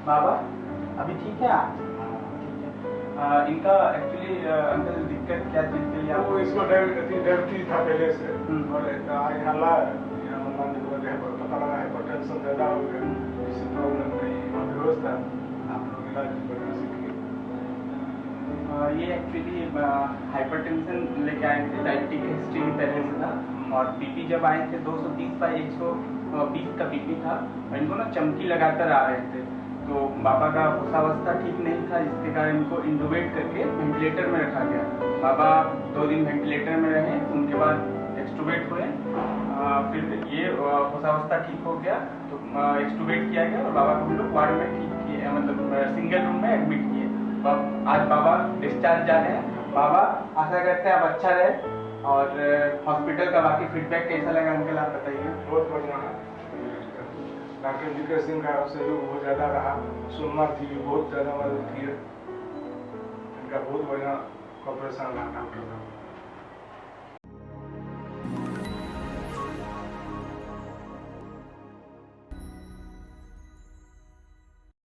बाबा अभी ठीक है आप? ठीक है। इनका एक्चुअली अंकल दिक्कत क्या चीज़ के लिए वो इसको डायबिटीज था पहले से और यहाँ ला पता लगा हाइपरटेंशन ज़्यादा हो गया, इससे प्रॉब्लम नहीं और व्यवस्था आप लोग इलाज करना सीखिए। ये एक्चुअली हाइपरटेंशन लेके आए थे, डायबिटिक हिस्ट्री पहले से था और बीपी जब आए थे 230/120 का बीपी था और इनको ना चमकी लगाकर आ रहे थे। तो बाबा का होशावस्था ठीक नहीं था, जिसके कारण इनको इंडोवेट करके वेंटिलेटर में रखा गया। बाबा 2 दिन वेंटिलेटर में रहे, उनके बाद एक्सटूबेट हुए। फिर ये होशावस्था ठीक हो गया तो एक्सटूबेट किया गया और बाबा को हम लोग वार्ड में ठीक किए, मतलब सिंगल रूम में एडमिट किए। तो आज बाबा डिस्चार्ज जा रहे हैं। बाबा आशा करते हैं आप अच्छा रहे। और हॉस्पिटल का बाकी फीडबैक कैसा लगा अंकल, आप बताइए। बहुत बढ़िया है। डॉक्टर विक्रम सिंह का सहयोग बहुत ज़्यादा रहा, सोमनाथ जी भी बहुत ज़्यादा मदद किए, इनका बहुत बढ़िया कॉपरेशन रहा डॉक्टर का।